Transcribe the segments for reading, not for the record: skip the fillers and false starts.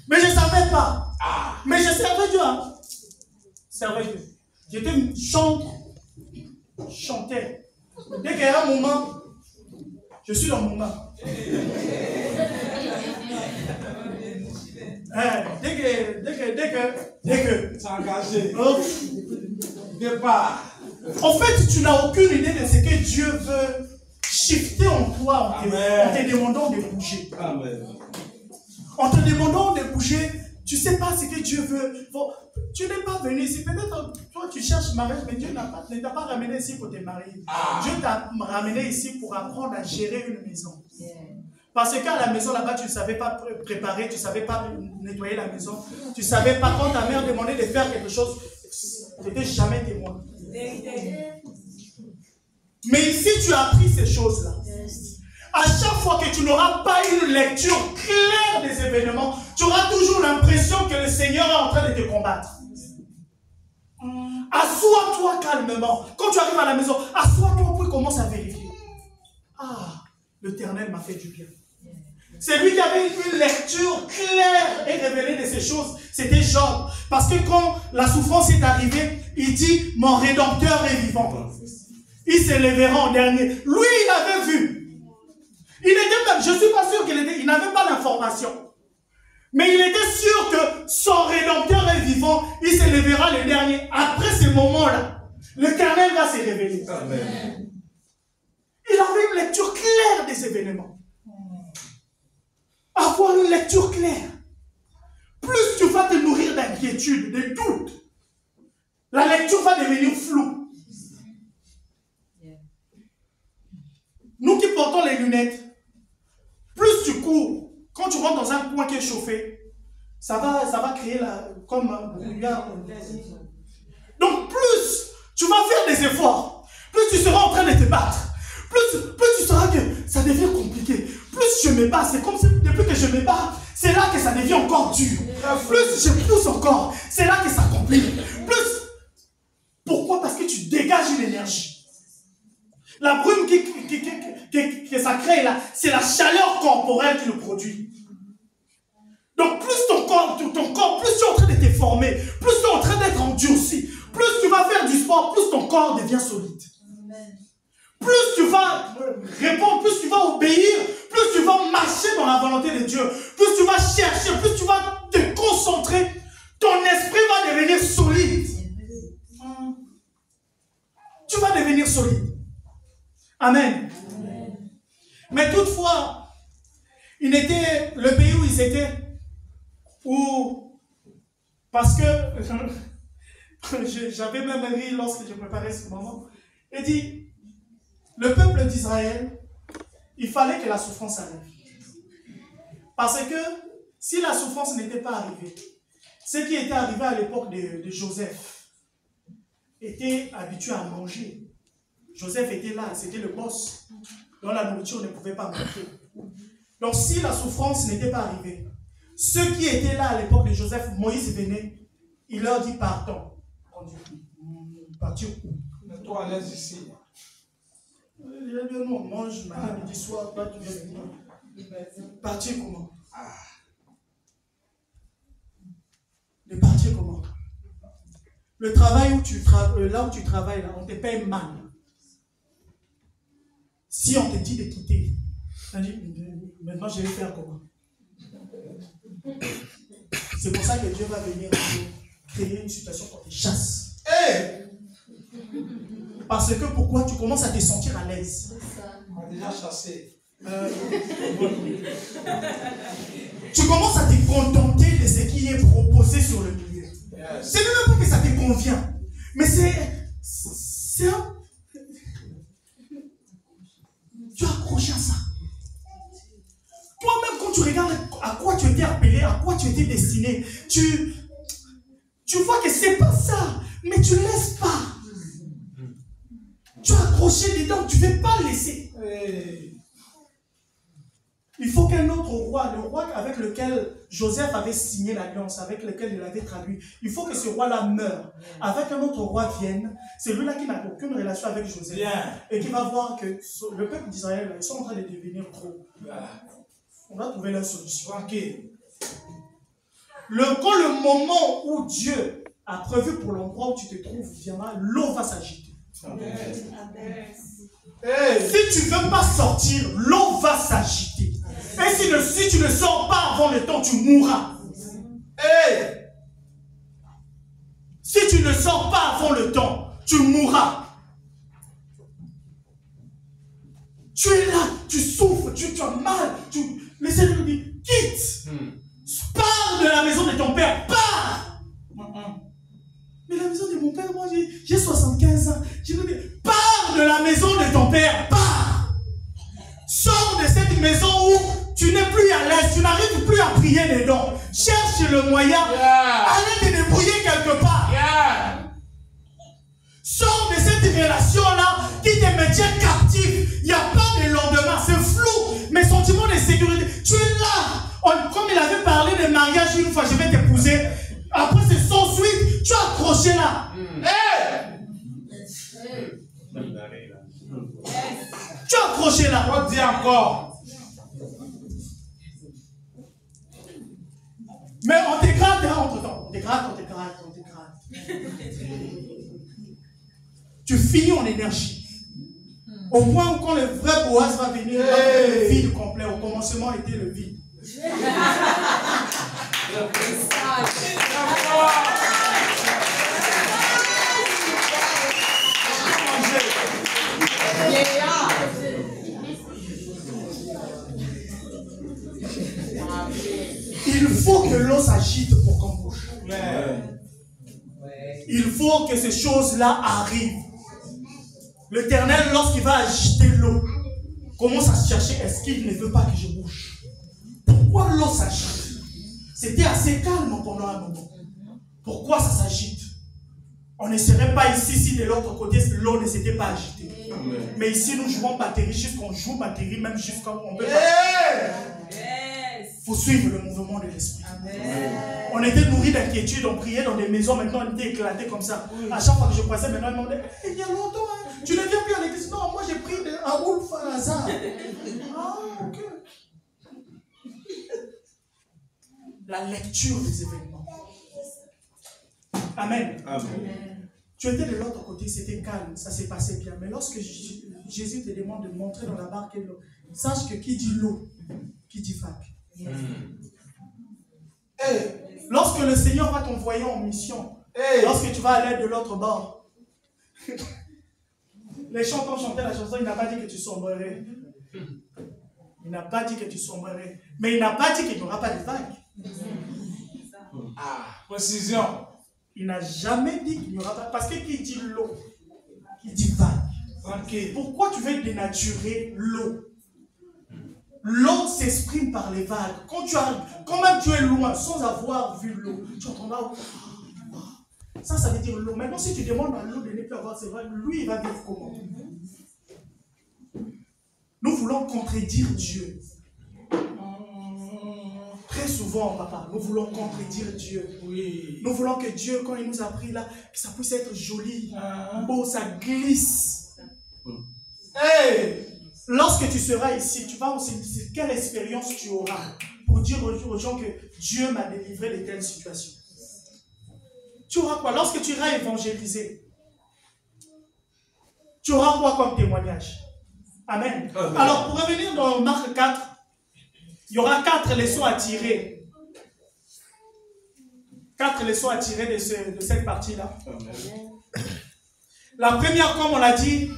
Mais je ne savais pas. Mais je servais Dieu. Hein. Servais Dieu. J'étais chantais. Dès qu'il y a un moment, je suis dans le moment. Dès que. C'est engagé. Oh. Départ. En fait, tu n'as aucune idée de ce que Dieu veut shifter en toi en te demandant de bouger. Amen. En te demandant de bouger, tu ne sais pas ce que Dieu veut. Bon, tu n'es pas venu ici. Peut-être toi tu cherches mariage, mais Dieu ne t'a pas ramené ici pour te marier. Dieu t'a ramené ici pour apprendre à gérer une maison. Parce qu'à la maison là-bas, tu ne savais pas préparer, tu ne savais pas nettoyer la maison. Tu ne savais pas quand ta mère demandait de faire quelque chose, tu n'étais jamais témoin. Mais ici, tu as appris ces choses-là. À chaque fois que tu n'auras pas une lecture claire des événements, tu auras toujours l'impression que le Seigneur est en train de te combattre. Assois-toi calmement. Quand tu arrives à la maison, assois-toi puis commence à vérifier. Ah, l'Éternel m'a fait du bien. C'est lui qui avait une lecture claire et révélée de ces choses. C'était Job. Parce que quand la souffrance est arrivée, il dit, mon Rédempteur est vivant. Il s'élèvera en dernier. Lui, il avait vu. Il était même, je ne suis pas sûr il n'avait pas l'information. Mais il était sûr que son Rédempteur est vivant. Il s'élèvera le dernier. Après ce moment-là, l'Éternel va se révéler. Amen. Il avait une lecture claire des événements. Avoir une lecture claire. Plus tu vas te nourrir d'inquiétude, de doute, la lecture va devenir floue. Nous qui portons les lunettes, plus tu cours, quand tu rentres dans un coin qui est chauffé, ça va créer comme un brouillard. Donc plus tu vas faire des efforts, plus tu seras en train de te battre, plus tu sauras que ça devient compliqué. Plus je me bats, c'est comme si depuis que je me bats, c'est là que ça devient encore dur. Plus je pousse encore, c'est là que ça complique. Plus. Pourquoi? Parce que tu dégages une énergie. La brume que ça crée là, c'est la chaleur corporelle qui le produit. Donc plus ton corps, plus tu es en train de te former, plus tu es en train d'être endurci, plus tu vas faire du sport, plus ton corps devient solide. Plus tu vas répondre, plus tu vas obéir, plus tu vas marcher dans la volonté de Dieu, plus tu vas chercher, plus tu vas te concentrer, ton esprit va devenir solide. Tu vas devenir solide. Amen. Amen. Mais toutefois, le pays où ils étaient, parce que j'avais même ri lorsque je préparais ce moment, il dit, le peuple d'Israël, il fallait que la souffrance arrive. Parce que si la souffrance n'était pas arrivée, ce qui était arrivé à l'époque de Joseph était habitué à manger. Joseph était là, c'était le boss. Donc la nourriture ne pouvait pas manquer. Donc si la souffrance n'était pas arrivée, ceux qui étaient là à l'époque de Joseph, Moïse venait, il leur dit partons. Partons. Mets-toi à l'aise ici. Il a dit non, mange matin, midi, soir, toi tu viens venir. Partir comment? De partir comment? Le travail là où tu travailles, là, on te paye mal. Si on te dit de quitter, on dit, maintenant je vais faire comment? C'est pour ça que Dieu va venir créer une situation qu'on te chasse. Hey! Parce que pourquoi? Tu commences à te sentir à l'aise. On m'a déjà chassé. Tu commences à te contenter de ce qui est proposé sur le milieu. Yes. C'est même pas que ça te convient. Mais c'est un... Tu es accroché à ça. Toi-même, quand tu regardes à quoi tu étais appelé, à quoi tu étais destiné, tu vois que c'est pas ça, mais tu ne laisses pas. Tu es accroché dedans, tu ne veux pas le laisser. Il faut qu'un autre roi, le roi avec lequel Joseph avait signé l'alliance, avec lequel il avait traduit, il faut que ce roi-là meure. Avec un autre roi vienne, c'est lui-là qui n'a aucune relation avec Joseph. Et qui va voir que le peuple d'Israël, ils sont en train de devenir gros. On va trouver la solution. Tranquille. Quand le moment où Dieu a prévu pour l'endroit où tu te trouves viendra, l'eau va s'agiter. Si tu ne veux pas sortir, l'eau va s'agiter. Et si tu ne sors pas avant le temps, tu mourras. Si tu ne sors pas avant le temps, tu mourras. Tu es là, tu souffres, tu as mal. Le Seigneur dit, quitte. Pars de la maison de ton père, pars. Mais la maison de mon père, moi j'ai 75 ans. Je veux dire, pars de la maison de ton père, pars. Sors de cette maison où tu n'es plus à l'aise, tu n'arrives plus à prier dedans. Cherche le moyen, allez te débrouiller quelque part. Sors de cette relation-là qui te maintient captif. Il n'y a pas de lendemain, c'est flou. Mes sentiments de sécurité, tu es là. Comme il avait parlé de mariage une fois, je vais t'épouser. Après, c'est sans suite, tu as accroché là. Tu as accroché là. On dit encore. Mais on te gratte entre-temps. On te gratte. Tu finis en énergie. Au point où quand le vrai Boaz va venir, le vide complet. Au commencement était le vide. Il faut que l'eau s'agite pour qu'on bouge. Il faut que ces choses-là arrivent. L'Éternel, lorsqu'il va agiter l'eau, commence à chercher, est-ce qu'il ne veut pas que je bouge? Pourquoi l'eau s'agite? C'était assez calme pendant un moment. Pourquoi ça s'agite? On ne serait pas ici si de l'autre côté l'eau ne s'était pas agitée. Mais ici nous jouons batterie, jusqu'on joue batterie, même jusqu'à on peut pas. Il faut suivre le mouvement de l'esprit. On était nourris d'inquiétude, on priait dans des maisons, maintenant on était éclatés comme ça. À chaque fois que je passais, maintenant ils me demandaient, il y a longtemps, hein, tu ne viens plus à l'église? Non, moi j'ai pris un ouf à hasard. Ah, ok. La lecture des événements. Amen. Tu étais de l'autre côté, c'était calme, ça s'est passé bien. Mais lorsque Jésus te demande de montrer dans la barque l'eau, sache que qui dit l'eau, qui dit vague. Lorsque le Seigneur va t'envoyer en mission, lorsque tu vas aller de l'autre bord, les chanteurs chantaient la chanson, il n'a pas dit que tu sombrerais. Il n'a pas dit que tu sombrerais. Mais il n'a pas dit qu'il n'y aura pas de vagues. Précision. Il n'a jamais dit qu'il n'y aura pas. Parce que qui dit l'eau, qui dit vague. Okay. Pourquoi tu veux dénaturer l'eau? L'eau s'exprime par les vagues. Quand même tu es loin, sans avoir vu l'eau, tu entendras. Ça veut dire l'eau. Maintenant, si tu demandes à l'eau de ne plus avoir ses vagues, lui, il va vivre comment? Nous voulons contredire Dieu. Très souvent, papa, nous voulons contredire Dieu. Oui. Nous voulons que Dieu, quand il nous a pris là, que ça puisse être joli, beau, ça glisse. Lorsque tu seras ici, tu vas aussi dire quelle expérience tu auras pour dire aux gens que Dieu m'a délivré de telles situations. Tu auras quoi? Lorsque tu iras évangéliser, tu auras quoi comme témoignage? Amen. Alors, pour revenir dans Marc 4, il y aura 4 leçons à tirer. 4 leçons à tirer de cette partie-là. La première, comme on l'a dit,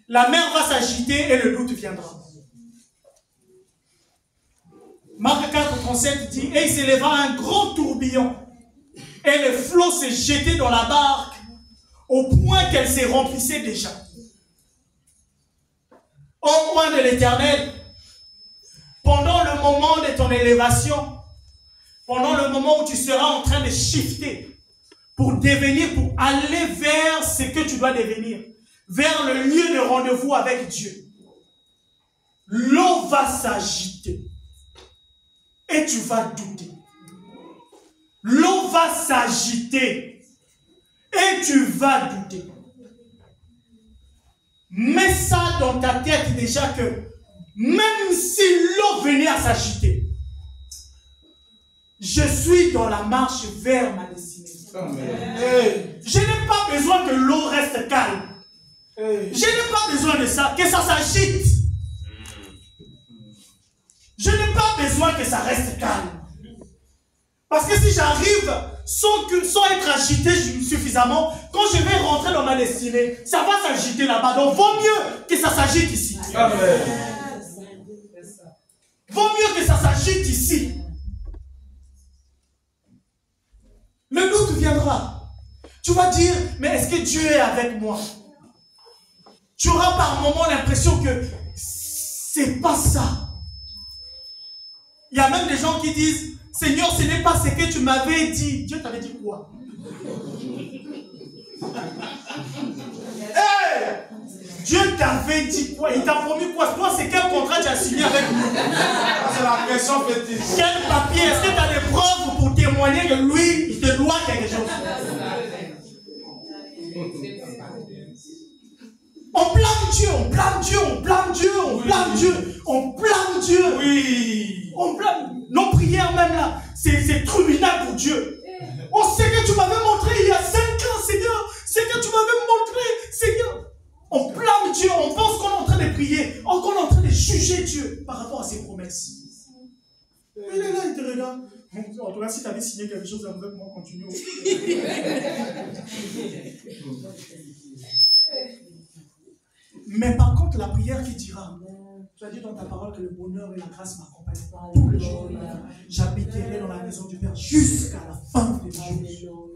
la mer va s'agiter et le doute viendra. Marc 4, 37 dit, et il s'éleva un grand tourbillon, et les flots se jetaient dans la barque, au point qu'elle se remplissait déjà. Au point de l'Éternel, pendant le moment de ton élévation, pendant le moment où tu seras en train de shifter, pour aller vers ce que tu dois devenir, vers le lieu de rendez-vous avec Dieu, l'eau va s'agiter et tu vas douter. L'eau va s'agiter et tu vas douter. Mets ça dans ta tête déjà que même si l'eau venait à s'agiter, je suis dans la marche vers ma destinée. Hey. Je n'ai pas besoin que l'eau reste calme. Hey. Je n'ai pas besoin de ça, que ça s'agite. Je n'ai pas besoin que ça reste calme. Parce que si j'arrive sans être agité suffisamment, quand je vais rentrer dans ma destinée, ça va s'agiter là-bas. Donc, vaut mieux que ça s'agite ici. Amen. Vaut mieux que ça s'agite ici. Le doute viendra. Tu vas dire, mais est-ce que Dieu est avec moi? Tu auras par moment l'impression que c'est pas ça. Il y a même des gens qui disent, Seigneur, ce n'est pas ce que tu m'avais dit. Dieu t'avait dit quoi? Hey! Dieu t'avait dit quoi? Il t'a promis quoi? Toi, c'est quel contrat tu as signé avec nous? C'est la question fétiche. Quel papier? Est-ce que tu as des preuves pour témoigner que lui, il te doit quelque chose? On blâme Dieu, on blâme Dieu, on blâme Dieu, on blâme Dieu, on blâme Dieu. Oui. On blâme. Nos prières même là, c'est tribunal pour Dieu. On sait que tu m'avais montré il y a 5 ans, Seigneur. C'est que tu m'avais montré, Seigneur. On blâme Dieu, on pense qu'on est en train de prier, qu'on est en train de juger Dieu par rapport à ses promesses. Il est là, il te regarde. En tout cas, si tu avais signé quelque chose avec moi, continue. Mais par contre, la prière qui dira, tu as dit dans ta parole que le bonheur et la grâce m'accompagnent tous les jours. J'habiterai dans la maison du Père jusqu'à la fin des jours.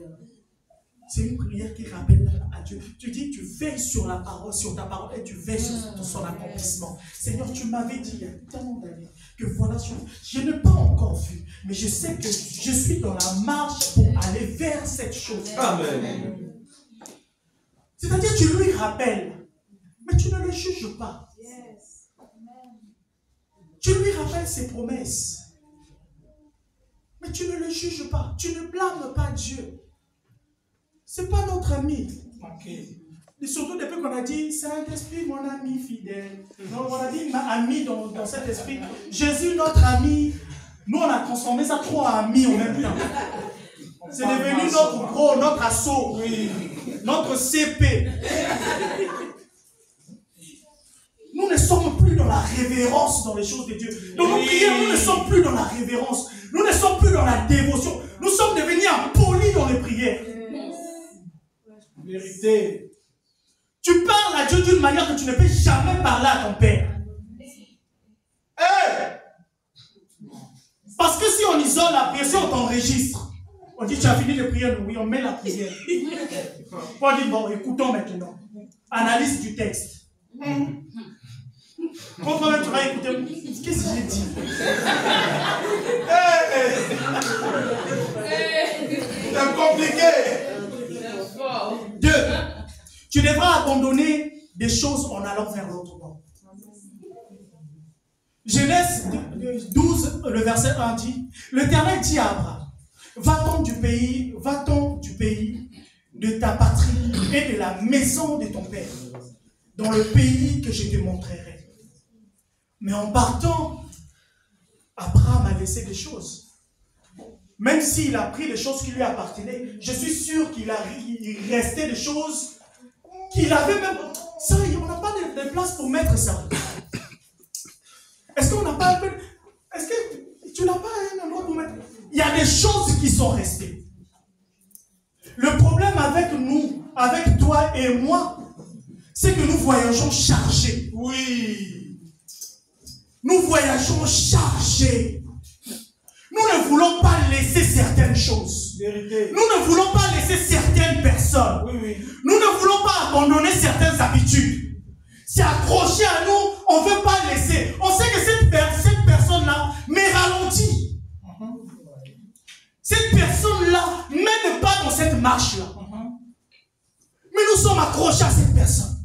C'est une prière qui rappelle à Dieu. Tu dis, tu veilles sur la parole, sur ta parole et tu veilles sur son accomplissement. Seigneur, tu m'avais dit il y a tellement d'années que voilà, je n'ai pas encore vu, mais je sais que je suis dans la marche pour aller vers cette chose. Amen. C'est-à-dire, tu lui rappelles. Mais tu ne le juges pas. Tu lui rappelles ses promesses. Mais tu ne le juges pas. Tu ne blâmes pas Dieu. Ce n'est pas notre ami. Okay. Et surtout depuis qu'on a dit, Saint-Esprit, mon ami fidèle. Donc on a dit, ma ami dans cet esprit. Jésus, notre ami. Nous, on a transformé ça 3 amis en même temps. C'est devenu notre gros, notre assaut. Oui. Notre CP. Nous ne sommes plus dans la révérence dans les choses de Dieu. Dans nos prières, nous ne sommes plus dans la révérence. Nous ne sommes plus dans la dévotion. Nous sommes devenus impolis dans les prières. Vérité. Tu parles à Dieu d'une manière que tu ne peux jamais parler à ton Père. Hey! Parce que si on isole la prière, si on t'enregistre, on dit tu as fini de prier, oui, on met la prière. On dit bon, écoutons maintenant. Analyse du texte. Quand toi-même tu vas écouter, qu'est-ce que j'ai dit? C'est compliqué. 2. Tu devras abandonner des choses en allant vers l'autre bord. Genèse 12, le verset 1 dit, l'Éternel dit à Abraham, va-t'en du pays de ta patrie et de la maison de ton père, dans le pays que je te montrerai. Mais en partant, Abraham a laissé des choses. Même s'il a pris des choses qui lui appartenaient, je suis sûr qu'il restait des choses qu'il avait même... Ça, on n'a pas de place pour mettre ça. Est-ce qu'on n'a pas... Est-ce que tu n'as pas un endroit pour mettre... Il y a des choses qui sont restées. Le problème avec nous, avec toi et moi, c'est que nous voyageons chargés. Oui. Nous voyageons chargés. Nous ne voulons pas laisser certaines choses. Vérité. Nous ne voulons pas laisser certaines personnes. Oui, oui. Nous ne voulons pas abandonner certaines habitudes. C'est accroché à nous, on ne veut pas laisser. On sait que cette personne-là me ralentit. Cette personne-là ne m'aide pas dans cette marche-là. Mais nous sommes accrochés à cette personne.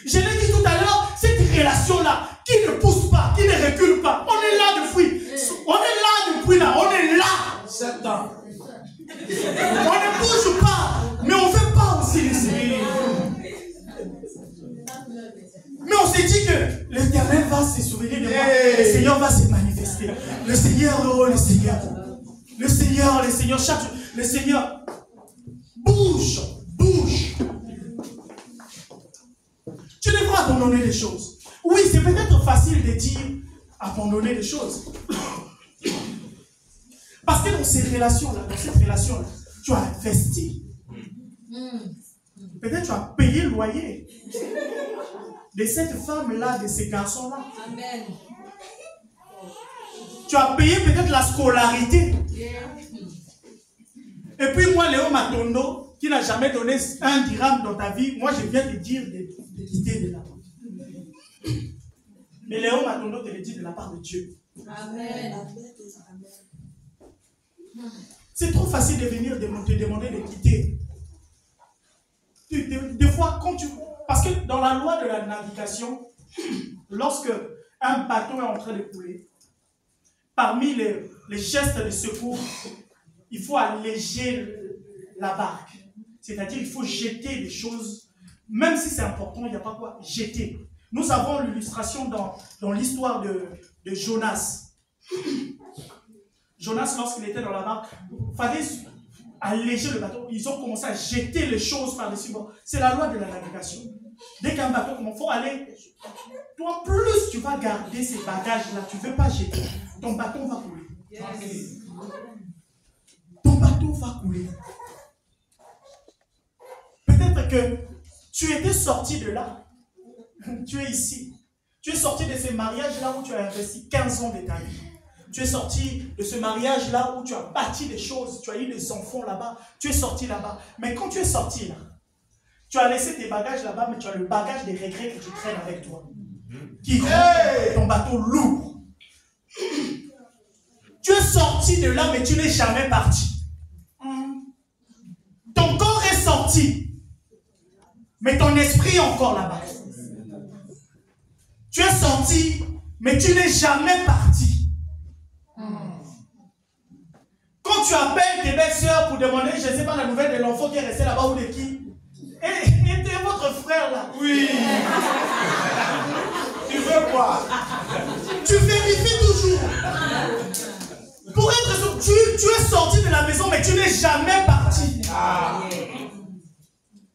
Je l'ai dit tout à l'heure, cette relation-là, qui ne pousse pas, qui ne recule pas. On est là depuis. On est là depuis là. On est là. 7 ans. On ne bouge pas. Mais on ne veut pas aussi laisser. Mais on on s'est dit que l'Éternel va se souvenir de moi. Le Seigneur va se manifester. Le Seigneur, oh le Seigneur. Le Seigneur, chaque jour. Le Seigneur, bouge. Tu devras abandonner les choses. Oui, c'est peut-être facile de dire abandonner les choses. Parce que dans cette relation-là, tu as investi. Peut-être tu as payé le loyer de cette femme-là, de ces garçons-là. Amen. Tu as payé peut-être la scolarité. Et puis moi, Léo Matondo, qui n'a jamais donné un dirham dans ta vie, moi je viens te dire de quitter de là. Mais Léo Matondo te le dit de la part de Dieu. Amen. C'est trop facile de venir te demander de quitter. Des fois, parce que dans la loi de la navigation, lorsque un bateau est en train de couler, parmi les gestes de secours, il faut alléger la barque. C'est-à-dire qu'il faut jeter des choses, même si c'est important, il n'y a pas quoi jeter. Nous avons l'illustration dans l'histoire de Jonas. Jonas, lorsqu'il était dans la barque, il fallait alléger le bateau. Ils ont commencé à jeter les choses par-dessus bord. C'est la loi de la navigation. Dès qu'un bateau, il faut aller. Toi, plus tu vas garder ces bagages-là, tu ne veux pas jeter. Ton bateau va couler. Yes. Ton bateau va couler. Peut-être que tu étais sorti de là. Tu es ici. Tu es sorti de ce mariage-là où tu as investi 15 ans de ta vie. Tu es sorti de ce mariage-là où tu as bâti des choses, tu as eu des enfants là-bas, tu es sorti là-bas. Mais quand tu es sorti là, tu as laissé tes bagages là-bas, mais tu as le bagage des regrets que tu traînes avec toi. Qui rend ton bateau lourd. Tu es sorti de là, mais tu n'es jamais parti. Ton corps est sorti, mais ton esprit est encore là-bas. Tu es sorti, mais tu n'es jamais parti. Quand tu appelles tes belles-sœurs pour demander, je ne sais pas, la nouvelle de l'enfant qui est resté là-bas ou de qui, et votre frère là. Oui. Tu veux quoi? Tu vérifies toujours. Pour être sûr, tu es sorti de la maison, mais tu n'es jamais parti.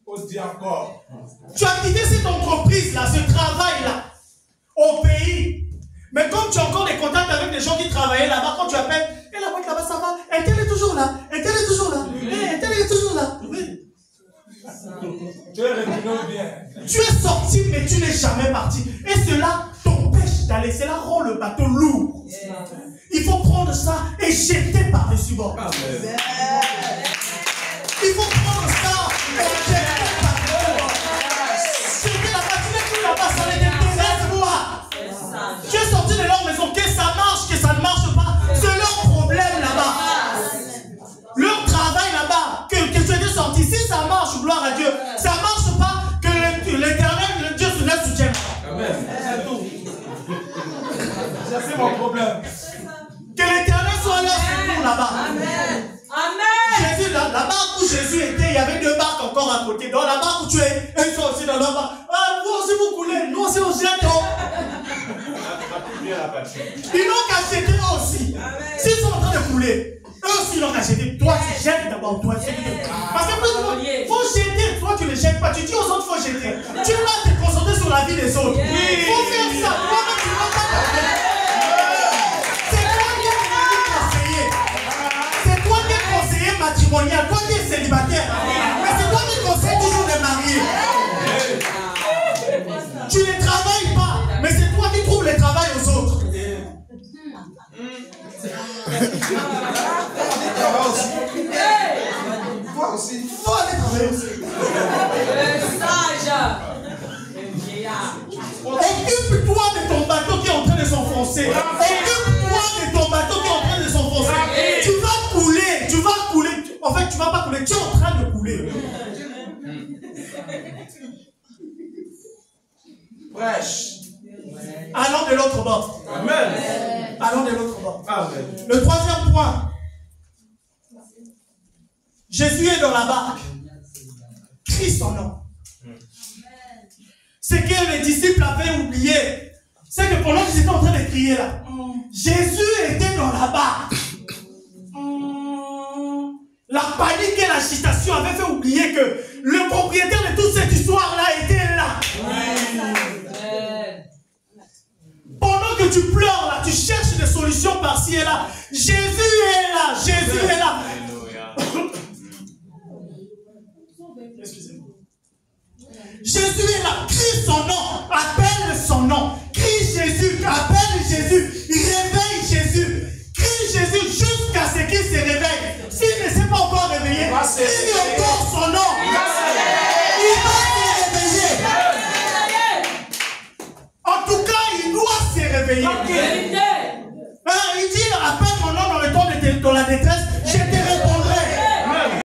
On dit encore. Tu as quitté cette entreprise-là, ce travail-là, au pays. Mais comme tu as encore des contacts avec des gens qui travaillaient là-bas, quand tu appelles, et la boîte là-bas, ça va, elle est toujours là, elle est toujours là, elle est toujours là. Oui. Tu es retourné bien. Tu es sorti, mais tu n'es jamais parti. Et cela t'empêche d'aller. Cela rend le bateau lourd. Il faut prendre ça et jeter par-dessus bord. Il faut prendre ça et jeter par-dessus bord. Jeter là-bas, tu n'es plus là-bas, ça ne t'intéresse pas. Tu es sorti de leur maison, que ça marche, que ça ne marche pas, c'est leur problème là-bas. Leur travail là-bas, que tu étais sorti, si ça marche, gloire à Dieu, ça ne marche pas, que l'Éternel, le Dieu se laisse soutien. Amen. C'est tout. C'est mon problème. Que l'Éternel soit là pour nous là-bas. Amen. Amen. Jésus, la barque où Jésus était, il y avait 2 barques encore à côté. Dans la barque où tu es, ils sont aussi dans la barque. Ah, vous aussi vous coulez, nous aussi on jette. Ils n'ont qu'à jeter eux aussi. S'ils sont en train de couler, eux aussi ils n'ont qu'à jeter. Toi, tu jettes d'abord, toi. Parce que faut jeter, toi tu ne jettes pas. Tu dis aux autres, faut jeter. Tu es là à te concentrer sur la vie des autres. Il faut faire ça. Toi-même, tu ne vas pas faire. C'est toi qui es conseiller. C'est toi qui es conseiller matrimonial. Toi qui es célibataire. Mais c'est toi qui conseilles toujours les mariés. Tu ne travailles pas, mais c'est toi qui trouves le travail aux autres. Toi aussi. Il faut aller travailler aussi. Occupe-toi de ton bateau qui est en train de s'enfoncer. Occupe-toi de ton bateau qui est en train de s'enfoncer. Tu vas couler, tu vas couler. En fait, tu ne vas pas couler, tu es en train de couler. Fraîche. Allons de l'autre bord. Amen. Allons de l'autre bord. Amen. Le 3e point. Jésus est dans la barque. Christ en homme. ce que les disciples avaient oublié, c'est que pendant qu'ils étaient en train de crier là, Jésus était dans la barque. La panique et l'agitation avaient fait oublier que le propriétaire de toute cette histoire-là était là. Pendant que tu pleures là, tu cherches des solutions par-ci et là, Jésus est là, Jésus est là. Excusez-moi. Jésus est là.